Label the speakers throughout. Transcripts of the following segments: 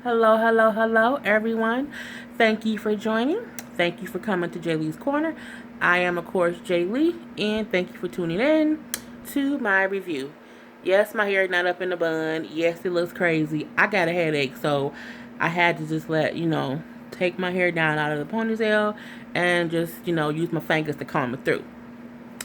Speaker 1: Hello, hello, hello, everyone. Thank you for joining. Thank you for coming to Jay Lee's Corner. I am, of course, Jay Lee, and thank you for tuning in to my review. Yes, my hair is not up in the bun. Yes, it looks crazy. I got a headache, so I had to just take my hair down out of the ponytail and just, use my fingers to comb it through,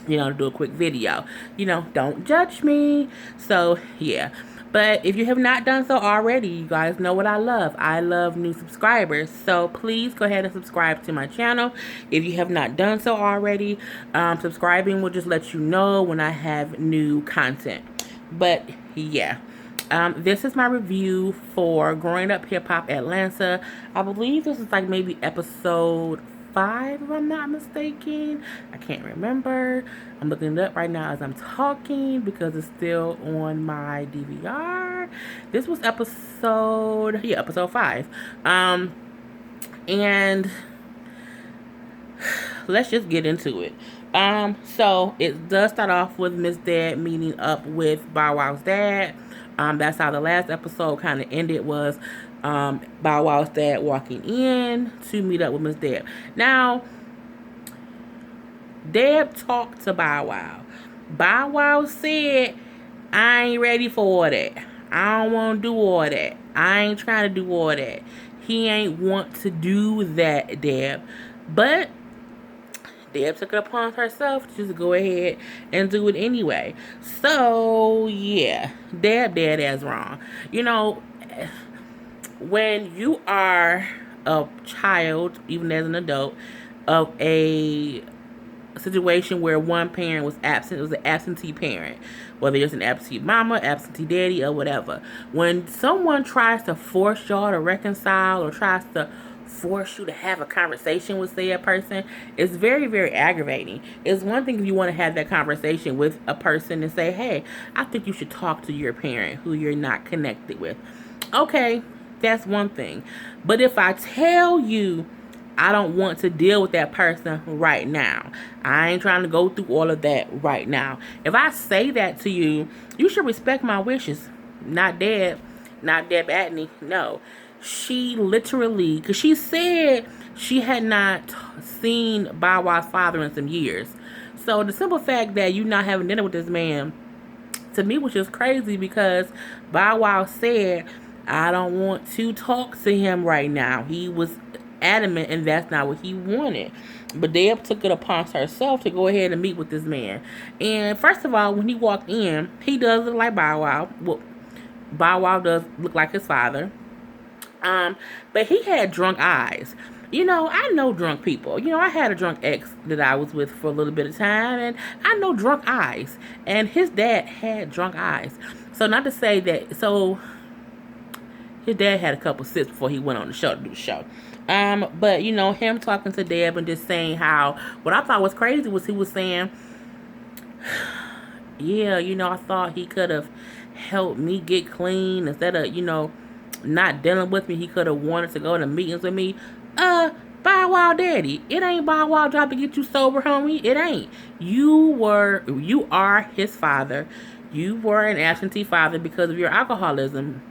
Speaker 1: to do a quick video. Don't judge me. So, yeah. But if you have not done so already, you guys know what I love. I love new subscribers. So please go ahead and subscribe to my channel. If you have not done so already, subscribing will just let you know when I have new content. But yeah. This is my review for Growing Up Hip Hop Atlanta. I believe this is like maybe episode 5, if I'm not mistaken. I can't remember. I'm looking it up right now as I'm talking because it's still on my DVR. This was episode 5. And let's just get into it. So it does start off with Miss Dad meeting up with Bow Wow's dad. That's how the last episode kind of ended, was Bow Wow's dad walking in to meet up with Miss Deb. Now, Deb talked to Bow Wow. Bow Wow said, I ain't ready for all that. I don't want to do all that. I ain't trying to do all that. He ain't want to do that, Deb. But Deb took it upon herself to just go ahead and do it anyway. So, yeah, Deb dead as wrong. When you are a child, even as an adult, of a situation where one parent was absent, it was an absentee parent, whether it's an absentee mama, absentee daddy, or whatever. When someone tries to force y'all to reconcile or tries to force you to have a conversation with, say, a person, it's very, very aggravating. It's one thing if you want to have that conversation with a person and say, hey, I think you should talk to your parent who you're not connected with. Okay, that's one thing. But if I tell you I don't want to deal with that person right now, I ain't trying to go through all of that right now. If I say that to you, you should respect my wishes. Not Deb Atney. No. She literally, because she said she had not seen Bow Wow's father in some years. So the simple fact that you not having dinner with this man, to me, was just crazy, because Bow Wow said, I don't want to talk to him right now. He was adamant, and that's not what he wanted. But Deb took it upon herself to go ahead and meet with this man. And first of all, when he walked in, he does look like Bow Wow. Well, Bow Wow does look like his father. But he had drunk eyes. I know drunk people. I had a drunk ex that I was with for a little bit of time, and I know drunk eyes. And his dad had drunk eyes. So not to say that. So his dad had a couple sips before he went on the show to do the show. But him talking to Deb and just saying how, what I thought was crazy was he was saying, yeah, I thought he could have helped me get clean instead of, not dealing with me. He could have wanted to go to meetings with me. Bow Wow daddy, it ain't Bow Wow job to get you sober, homie. It ain't. You are his father. You were an absentee father because of your alcoholism.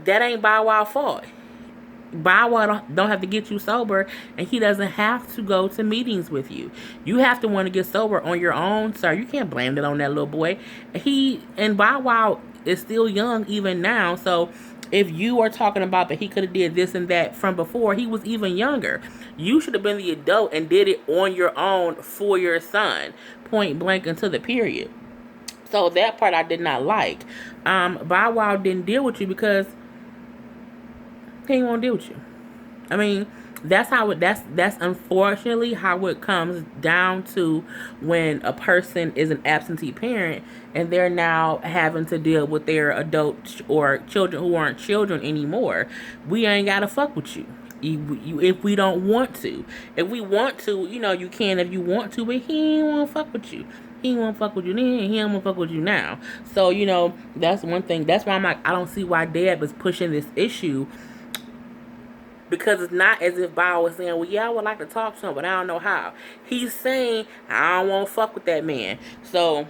Speaker 1: That ain't Bow Wow's fault. Bow Wow don't have to get you sober, and he doesn't have to go to meetings with you. You have to want to get sober on your own, sir. You can't blame it on that little boy. Bow Wow is still young even now, so if you are talking about that he could have did this and that from before, he was even younger. You should have been the adult and did it on your own for your son, point blank, until the period. So that part I did not like. Bow Wow didn't deal with you because he ain't want to deal with you. I mean, that's unfortunately how it comes down to when a person is an absentee parent and they're now having to deal with their adult or children who aren't children anymore. We ain't gotta fuck with you. If we don't want to. If we want to, you can if you want to, but he ain't want to fuck with you. He won't fuck with you then. He don't want to fuck with you now. So, that's one thing. That's why I'm like, I don't see why Deb is pushing this issue, because it's not as if Bow was saying, well, yeah, I would like to talk to him, but I don't know how. He's saying, I don't want to fuck with that man. So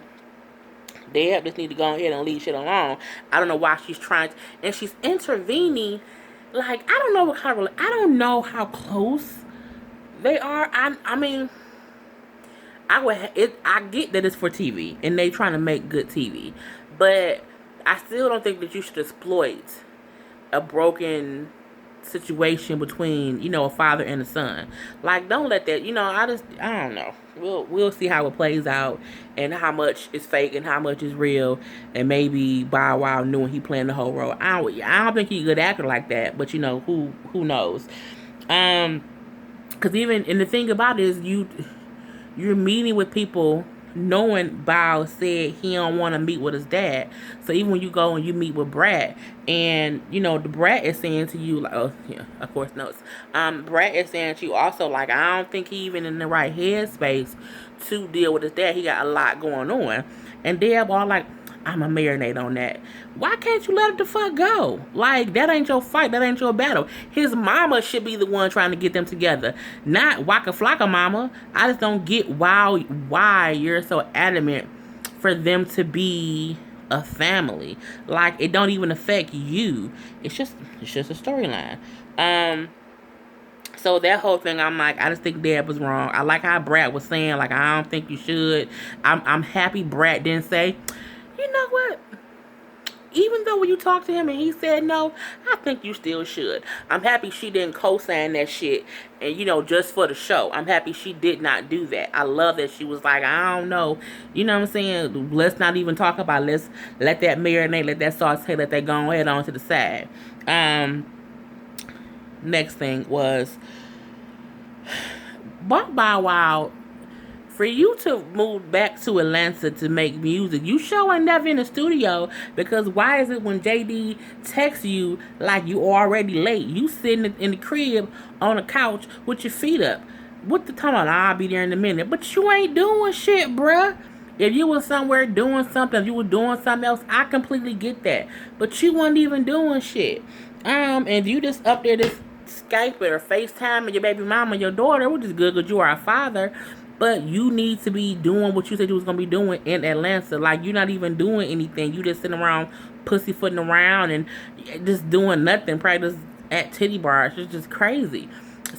Speaker 1: Deb just need to go ahead and leave shit alone. I don't know why she's trying to, and she's intervening. Like, I don't know what kind of, I don't know how close they are. I mean, I get that it's for TV and they trying to make good TV, but I still don't think that you should exploit a broken situation between, you know, a father and a son. Like, don't let that, you know, I don't know. We'll see how it plays out and how much is fake and how much is real, and maybe Bow Wow knew he playing the whole role. I don't think he's a good actor like that, but you know, who knows? Because even, and the thing about it is, you're meeting with people knowing Bow said he don't want to meet with his dad. So even when you go and you meet with Brat, and you know the Brat is saying to you, like, oh yeah, of course notes. Brat is saying to you also, like, I don't think he even in the right headspace to deal with his dad. He got a lot going on, and they're all like, I'ma marinate on that. Why can't you let it the fuck go? Like, that ain't your fight. That ain't your battle. His mama should be the one trying to get them together, not Waka Flocka mama. I just don't get why you're so adamant for them to be a family. Like, it don't even affect you. It's just a storyline. So that whole thing, I'm like, I just think Deb was wrong. I like how Brat was saying, like, I don't think you should. I'm happy Brat didn't say, you know what? Even though when you talked to him and he said no, I think you still should. I'm happy she didn't co-sign that shit and, you know, just for the show. I'm happy she did not do that. I love that she was like, I don't know. You know what I'm saying? Let's not even talk about it. Let's let that marinate, let that saute, let that go ahead on to the side. Next thing was Bow Wow. For you to move back to Atlanta to make music, you sure ain't never in the studio, because why is it when JD texts you like you already late, you sitting in the crib on the couch with your feet up? What the time on? I'll be there in a minute. But you ain't doing shit, bruh. If you was somewhere doing something, if you were doing something else, I completely get that. But you wasn't even doing shit. And if you just up there just Skype or FaceTime and your baby mama, your daughter, which is good because you are a father, but you need to be doing what you said you was going to be doing in Atlanta. Like, you're not even doing anything. You just sitting around pussyfooting around and just doing nothing. Probably just at titty bars. It's just crazy.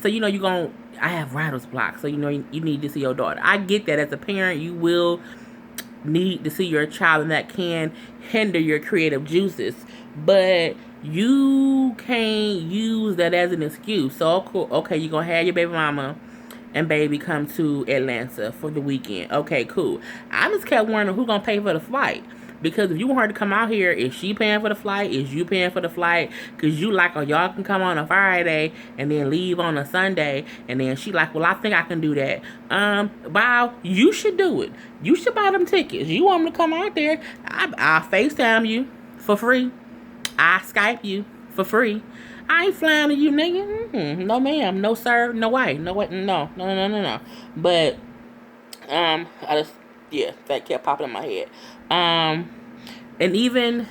Speaker 1: So, you know, I have writer's block. So, you know, you need to see your daughter. I get that as a parent. You will need to see your child, and that can hinder your creative juices. But you can't use that as an excuse. So, okay, you're going to have your baby mama and baby come to Atlanta for the weekend. Okay, cool. I just kept wondering who gonna pay for the flight. Because if you want her to come out here, is she paying for the flight? Is you paying for the flight? Because you like, oh, y'all can come on a Friday and then leave on a Sunday. And then she like, well, I think I can do that. Bow, you should do it. You should buy them tickets. You want them to come out there, I'll FaceTime you for free. I Skype you for free. I ain't flying to you, nigga. No, ma'am. No, sir. No way. No way. No. But, I just, yeah, that kept popping in my head. And even,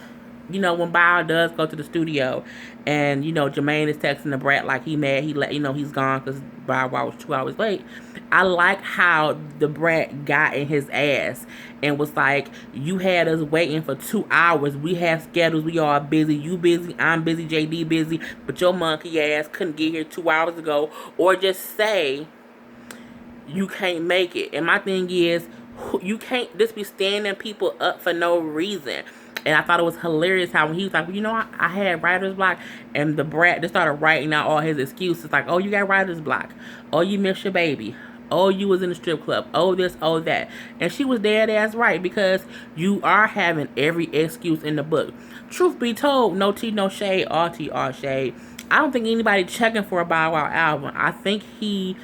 Speaker 1: you know, when Bow does go to the studio and, you know, Jermaine is texting the Brat like he mad, he's gone because Bow Wow was 2 hours late. I like how the Brat got in his ass and was like, you had us waiting for 2 hours. We have schedules. We all busy. You busy. I'm busy. JD busy. But your monkey ass couldn't get here 2 hours ago. Or just say you can't make it. And my thing is, you can't just be standing people up for no reason. And I thought it was hilarious how when he was like, well, you know, I had writer's block, and the Brat just started writing out all his excuses. Like, oh, you got writer's block. Oh, you missed your baby. Oh, you was in the strip club. Oh, this, oh, that. And she was dead ass right, because you are having every excuse in the book. Truth be told, no tea, no shade, all tea, all shade. I don't think anybody checking for a Bow Wow album. I think he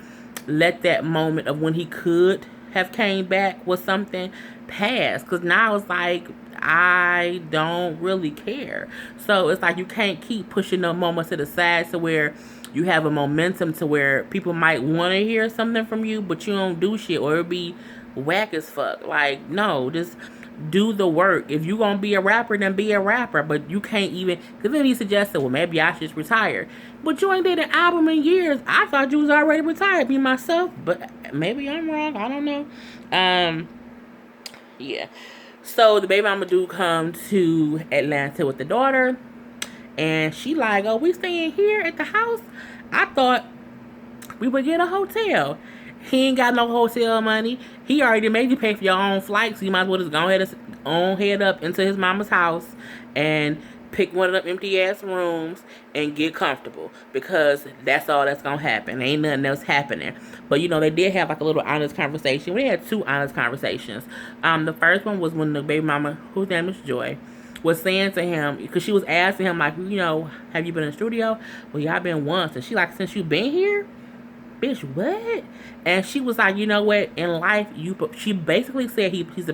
Speaker 1: let that moment of when he could have came back with something pass, because now it's like, I don't really care. So it's like you can't keep pushing the moments to the side to where you have a momentum to where people might want to hear something from you, but you don't do shit, or it'll be whack as fuck. Like, no, just do the work. If you gonna be a rapper, then be a rapper. But you can't even, because then he suggested, well, maybe I should just retire. But you ain't did an album in years. I thought you was already retired, me myself. But maybe I'm wrong. I don't know. Yeah. So the baby mama do come to Atlanta with the daughter, and she like, oh, we staying here at the house? I thought we would get a hotel. He ain't got no hotel money. He already made you pay for your own flight, so you might as well just go ahead and head up into his mama's house and pick one of them empty ass rooms and get comfortable, because that's all that's gonna happen. Ain't nothing else happening. But you know, they did have like a little honest conversation. We had two honest conversations. The first one was when the baby mama, whose name is Joy, was saying to him, because she was asking him like, you know, have you been in the studio? Well, yeah, I've been once. And she like, since you been here, bitch, what? And she was like, you know what? In life, she basically said he's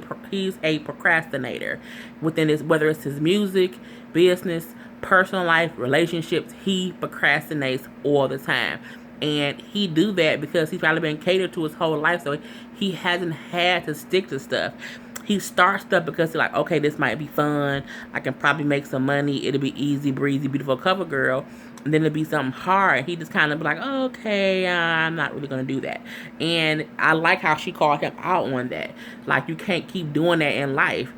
Speaker 1: a procrastinator within his, whether it's his music, business, personal life, relationships. He procrastinates all the time, and he do that because he's probably been catered to his whole life, so he hasn't had to stick to stuff. He starts stuff because he's like, okay, this might be fun. I can probably make some money. It'll be easy breezy, beautiful cover girl. And then it'll be something hard. He just kind of be like, okay, I'm not really going to do that. And I like how she called him out on that. Like, you can't keep doing that in life.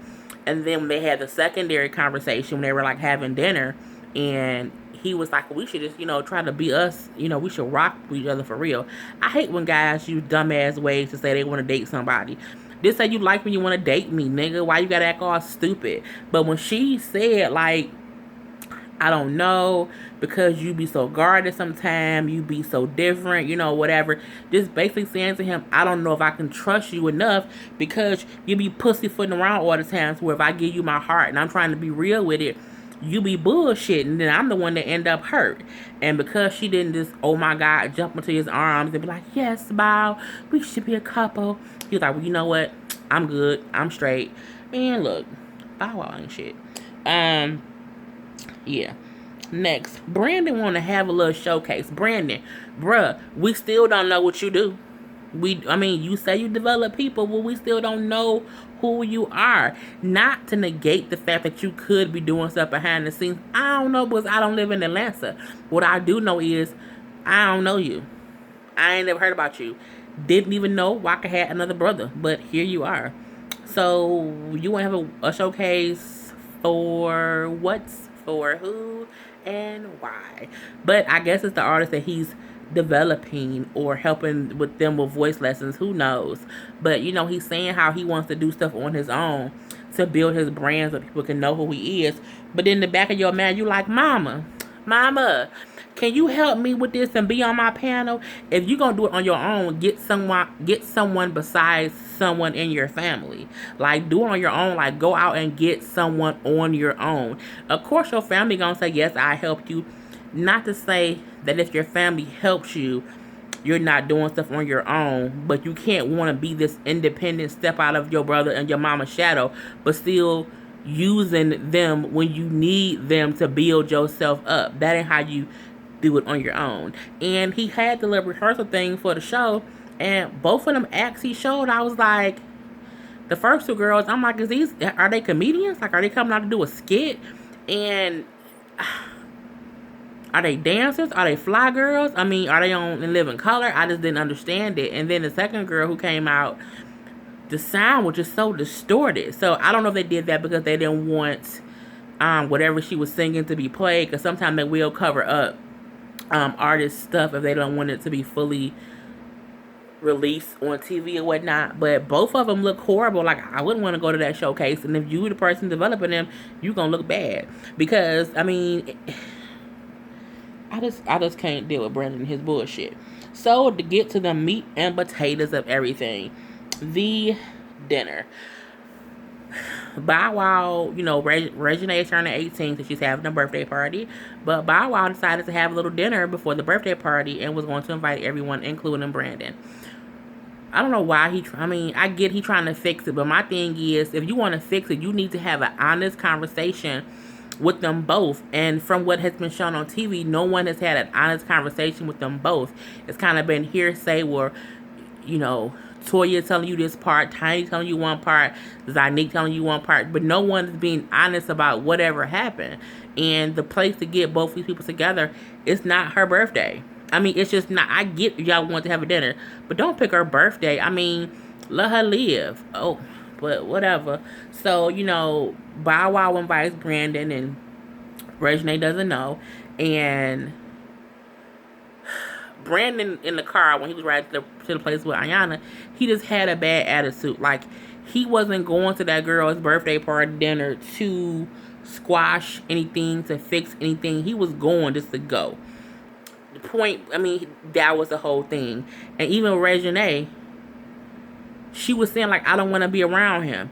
Speaker 1: And then when they had the secondary conversation, when they were like having dinner, and he was like, we should just, you know, try to be us. You know, we should rock with each other for real. I hate when guys use dumbass ways to say they want to date somebody. Just say you like me, you want to date me, nigga. Why you gotta act all stupid? But when she said, like, I don't know, because you be so guarded sometimes, you be so different, you know, whatever. Just basically saying to him, I don't know if I can trust you enough, because you be pussyfooting around all the times, where if I give you my heart and I'm trying to be real with it, you be bullshitting, and then I'm the one that end up hurt. And because she didn't just, oh my God, jump into his arms and be like, yes, Bow, we should be a couple. He was like, well, you know what? I'm good. I'm straight. Man, look, Bow Wow ain't shit. Yeah. Next, Brandon want to have a little showcase. Brandon, bruh, we still don't know what you do. I mean, you say you develop people, but we still don't know who you are. Not to negate the fact that you could be doing stuff behind the scenes. I don't know, because I don't live in Atlanta. What I do know is, I don't know you. I ain't never heard about you. Didn't even know Waka had another brother, but here you are. So you want to have a showcase for what's for who and why? But I guess it's the artist that he's developing or helping with them with voice lessons. Who knows? But you know, he's saying how he wants to do stuff on his own to build his brand so people can know who he is. But in the back of your mind, you like, Mama, can you help me with this and be on my panel? If you're gonna do it on your own, get someone besides someone in your family. Like, do it on your own. Like, go out and get someone on your own. Of course, your family gonna say, yes, I helped you. Not to say that if your family helps you, you're not doing stuff on your own, but you can't want to be this independent, step out of your brother and your mama's shadow, but still using them when you need them to build yourself up. That ain't how you do it on your own. And he had the little rehearsal thing for the show, and both of them acts he showed, I was like, the first two girls, I'm like, are they comedians? Like, are they coming out to do a skit? And are they dancers? Are they fly girls? I mean, are they on In Living Color? I just didn't understand it. And then the second girl who came out, the sound was just so distorted. So I don't know if they did that because they didn't want whatever she was singing to be played, because sometimes they will cover up artist stuff if they don't want it to be fully released on TV or whatnot. But both of them look horrible. Like, I wouldn't want to go to that showcase, and if you the person developing them, you gonna look bad. Because I mean, I just can't deal with Brandon and his bullshit. So to get to the meat and potatoes of everything, the dinner. Bow Wow, you know, Regina is turning 18, so she's having a birthday party. But Bow Wow decided to have a little dinner before the birthday party and was going to invite everyone, including Brandon. I don't know why I get he trying to fix it, but my thing is, if you want to fix it, you need to have an honest conversation with them both. And from what has been shown on TV, no one has had an honest conversation with them both. It's kind of been hearsay where, you know, Toya telling you this part, Tiny telling you one part, Zanique telling you one part, but no one is being honest about whatever happened. And the place to get both these people together is not her birthday. I mean, it's just not. I get y'all want to have a dinner, but don't pick her birthday. I mean, let her live. Oh, but whatever. So, Bow Wow invites Brandon, and Reginae doesn't know. And Brandon in the car when he was riding to the place with Ayana, he just had a bad attitude. Like, he wasn't going to that girl's birthday party dinner to squash anything, to fix anything. He was going just to go. The point, I mean, that was the whole thing. And even Reginae, she was saying, like, I don't want to be around him.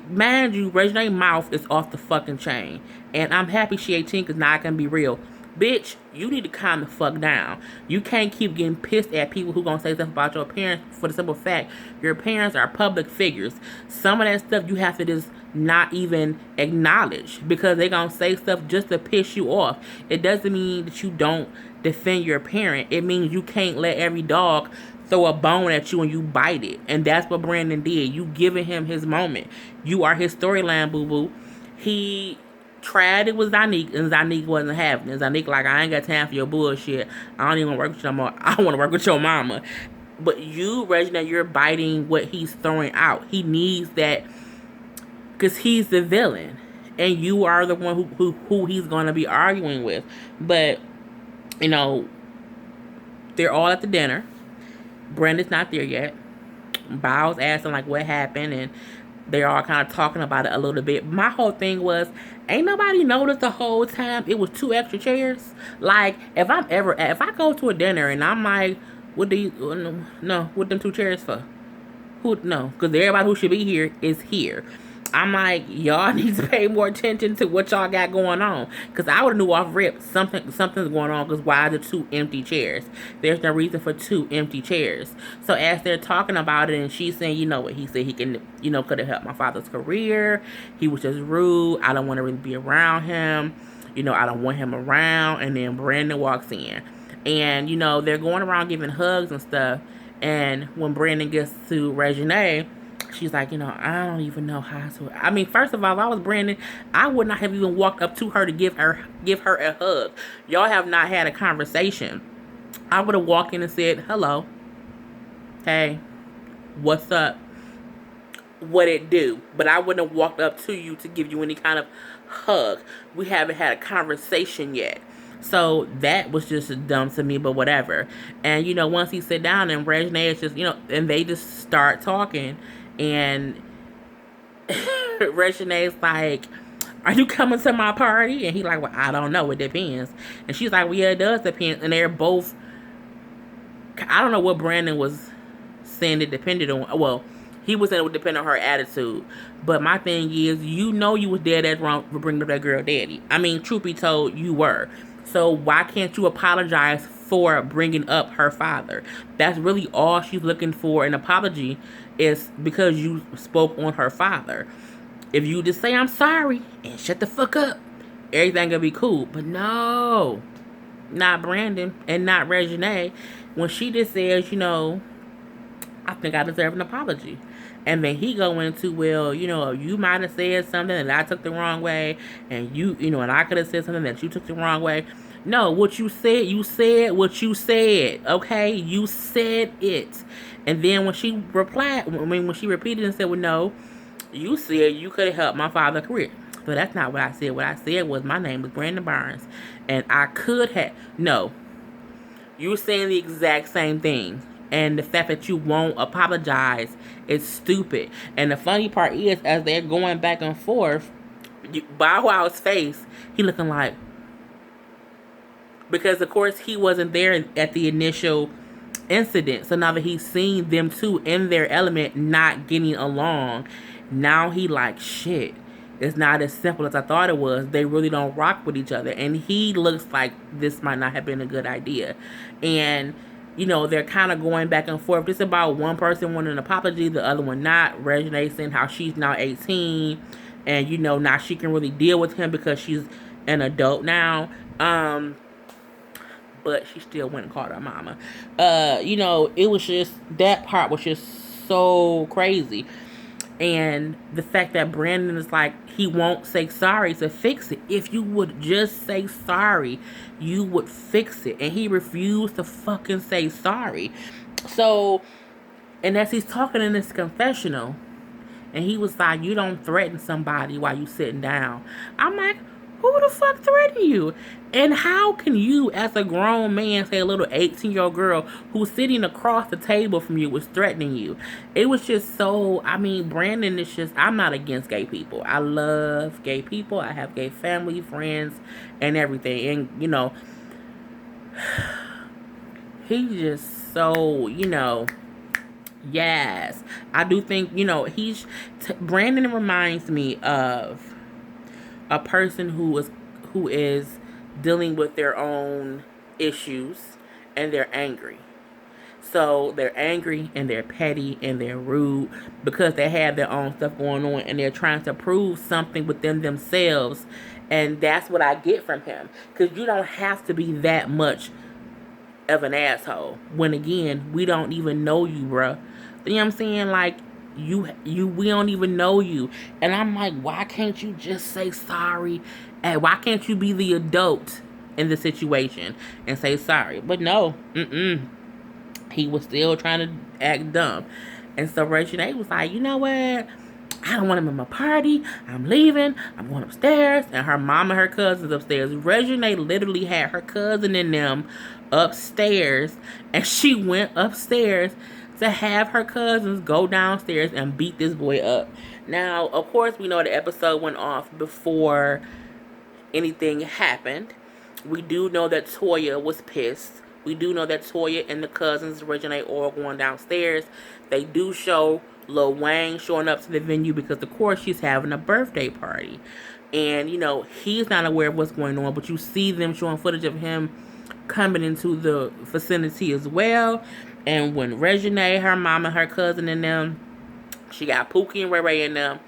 Speaker 1: Mind you, Reginae's mouth is off the fucking chain. And I'm happy she 18 because now I can be real. Bitch, you need to calm the fuck down. You can't keep getting pissed at people who gonna say stuff about your parents for the simple fact your parents are public figures. Some of that stuff you have to just not even acknowledge because they gonna say stuff just to piss you off. It doesn't mean that you don't defend your parent. It means you can't let every dog throw a bone at you and you bite it. And that's what Brandon did. You giving him his moment. You are his storyline, boo-boo. He tried it with Zanique, and Zanique wasn't having it. Zanique like, I ain't got time for your bullshit. I don't even want to work with you no more. I want to work with your mama. But you, Regina, you're biting what he's throwing out. He needs that because he's the villain. And you are the one who he's going to be arguing with. But, they're all at the dinner. Brenda's not there yet. Bow's asking, like, what happened, and they're all kind of talking about it a little bit. My whole thing was, ain't nobody noticed the whole time it was 2 extra chairs? Like, if I go to a dinner and I'm like, what them 2 chairs for? No, because everybody who should be here is here. I'm like, y'all need to pay more attention to what y'all got going on. Because I would have knew off rip something's going on. Because why the 2 empty chairs? There's no reason for 2 empty chairs. So as they're talking about it and she's saying, you know what, he said he can, could have helped my father's career. He was just rude. I don't want to really be around him. I don't want him around. And then Brandon walks in. And, they're going around giving hugs and stuff. And when Brandon gets to Reginae, she's like, I don't even know how to. I mean, first of all, if I was Brandon, I would not have even walked up to her to give her a hug. Y'all have not had a conversation. I would have walked in and said, hello. Hey, what's up? What it do? But I wouldn't have walked up to you to give you any kind of hug. We haven't had a conversation yet. So that was just dumb to me, but whatever. And, once he sit down and Reginae is just, and they just start talking. And Reginae's like, are you coming to my party? And he's like, well, I don't know. It depends. And she's like, well, yeah, it does depend. And they're both, I don't know what Brandon was saying it depended on. Well, he was saying it would depend on her attitude. But my thing is, you was dead as wrong for bringing up that girl daddy. I mean, truth be told, you were. So why can't you apologize for bringing up her father? That's really all she's looking for, an apology, is because you spoke on her father. If you just say, I'm sorry, and shut the fuck up, everything will be cool. But no, not Brandon, and not Reginae. When she just says, I think I deserve an apology. And then he go into, well, you might have said something that I took the wrong way, and and I could have said something that you took the wrong way. No, what you said what you said, okay? You said it. And then when she replied, when she repeated and said, well, no, you said you could have helped my father's career. But that's not what I said. What I said was my name was Brandon Barnes, and I could have, no. You were saying the exact same thing. And the fact that you won't apologize is stupid. And the funny part is, as they're going back and forth, Bow Wow's face, he looking like, because of course he wasn't there at the initial incident. So now that he's seen them two in their element not getting along, now he like, shit, it's not as simple as I thought it was. They really don't rock with each other. And he looks like this might not have been a good idea. And they're kind of going back and forth. Just about one person wanting an apology, the other one not. Reginae saying how she's now 18. And, now she can really deal with him because she's an adult now. But she still went and called her mama. It was just, that part was just so crazy. And the fact that Brandon is like, he won't say sorry to fix it. If you would just say sorry, you would fix it. And he refused to fucking say sorry. So, and as he's talking in this confessional, And he was like, you don't threaten somebody while you sitting down. I'm like, who the fuck threatened you? And how can you, as a grown man, say a little 18-year-old girl who's sitting across the table from you was threatening you? It was just so, I mean, Brandon is just, I'm not against gay people. I love gay people. I have gay family, friends, and everything. And, you know, he's just so, you know, yes. I do think, you know, Brandon reminds me of a person who is dealing with their own issues and they're angry. So they're angry and they're petty and they're rude because they have their own stuff going on and they're trying to prove something within themselves. And that's what I get from him. Because you don't have to be that much of an asshole. When again, we don't even know you, bruh. You know what I'm saying? Like, we don't even know you. And I'm like, why can't you just say sorry? And why can't you be the adult in the situation and say sorry? But no, he was still trying to act dumb. And so Reginae was like, you know what? I don't want him in my party. I'm leaving. I'm going upstairs. And her mom and her cousins upstairs. Reginae literally had her cousin and them upstairs. And she went upstairs to have her cousins go downstairs and beat this boy up. Now, of course, we know the episode went off before anything happened. We do know that Toya was pissed. We do know that Toya and the cousins, Reginae, all going downstairs. They do show Lil Wayne showing up to the venue because, of course, she's having a birthday party. And, you know, he's not aware of what's going on, but you see them showing footage of him coming into the vicinity as well. And when Reginae, her mom, and her cousin and them, she got Pookie and Ray Ray and them,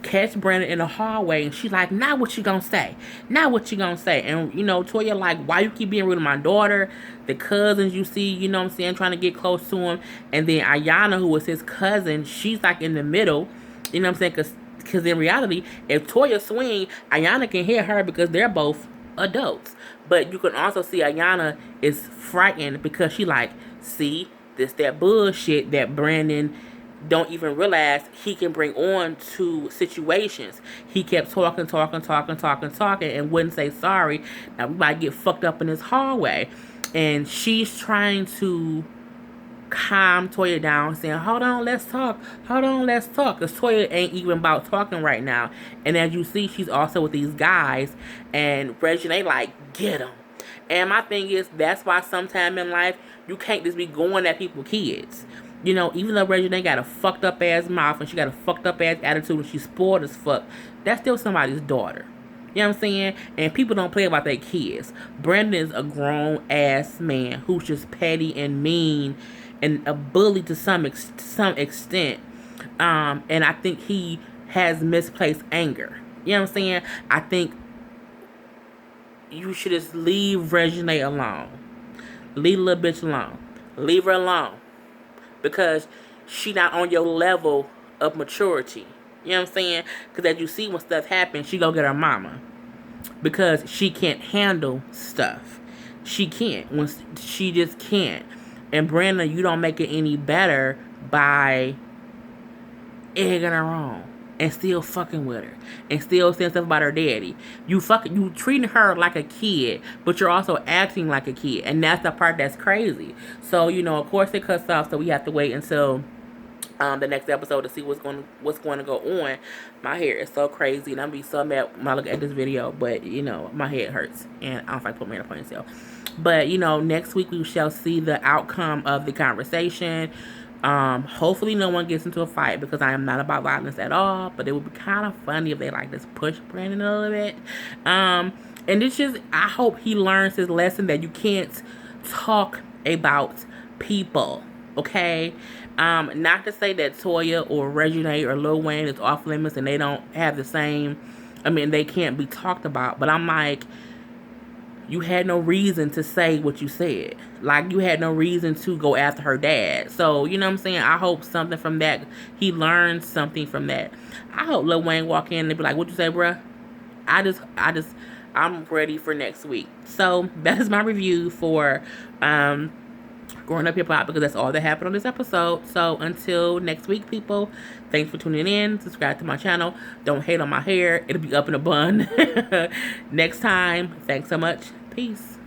Speaker 1: catch Brandon in the hallway, and she's like, now what you gonna say? Now what you gonna say? And, you know, Toya like, why you keep being rude to my daughter? The cousins you see, you know what I'm saying, trying to get close to him. And then Ayana, who was his cousin, she's like in the middle, you know what I'm saying? Because in reality, if Toya swing, Ayana can hit her because they're both adults. But you can also see Ayana is frightened because she like, see, this that bullshit that Brandon don't even realize he can bring on to situations. He kept talking, and wouldn't say sorry. Now we might get fucked up in this hallway. And she's trying to calm Toya down, saying, hold on, let's talk. Because Toya ain't even about talking right now. And as you see, she's also with these guys. And Reginae like, get them. And my thing is, that's why sometime in life, you can't just be going at people's kids. You know, even though Reginae got a fucked up ass mouth and she got a fucked up ass attitude and she's spoiled as fuck, that's still somebody's daughter. You know what I'm saying? And people don't play about their kids. Brandon is a grown ass man who's just petty and mean and a bully to some extent. And I think he has misplaced anger. You know what I'm saying? I think you should just leave Reginae alone. Leave the little bitch alone. Leave her alone. Because she not on your level of maturity. You know what I'm saying? Because as you see when stuff happens, she go get her mama. Because she can't handle stuff. She can't. She just can't. And Brandon, you don't make it any better by egging her on. And still fucking with her. And still saying stuff about her daddy. You treating her like a kid. But you're also acting like a kid. And that's the part that's crazy. So, you know, of course it cuts off. So we have to wait until the next episode to see what's going to go on. My hair is so crazy. And I'm going to be so mad when I look at this video. But, you know, my head hurts. And I don't like put me in a ponytail. But, you know, next week we shall see the outcome of the conversation. Hopefully no one gets into a fight because I am not about violence at all, but it would be kind of funny if they like just push Brandon a little bit. And it's just, I hope he learns his lesson that you can't talk about people, okay? Not to say that Toya or Reginae or Lil Wayne is off limits and they don't have the same, they can't be talked about, but I'm like, you had no reason to say what you said. Like, you had no reason to go after her dad. So, you know what I'm saying? I hope something from that. He learns something from that. I hope Lil Wayne walk in and be like, what you say, bruh? I'm ready for next week. So, that is my review for growing up hip hop, because that's all that happened on this episode. So until next week, people, thanks for tuning in. Subscribe to my channel. Don't hate on my hair. It'll be up in a bun next time. Thanks so much. Peace.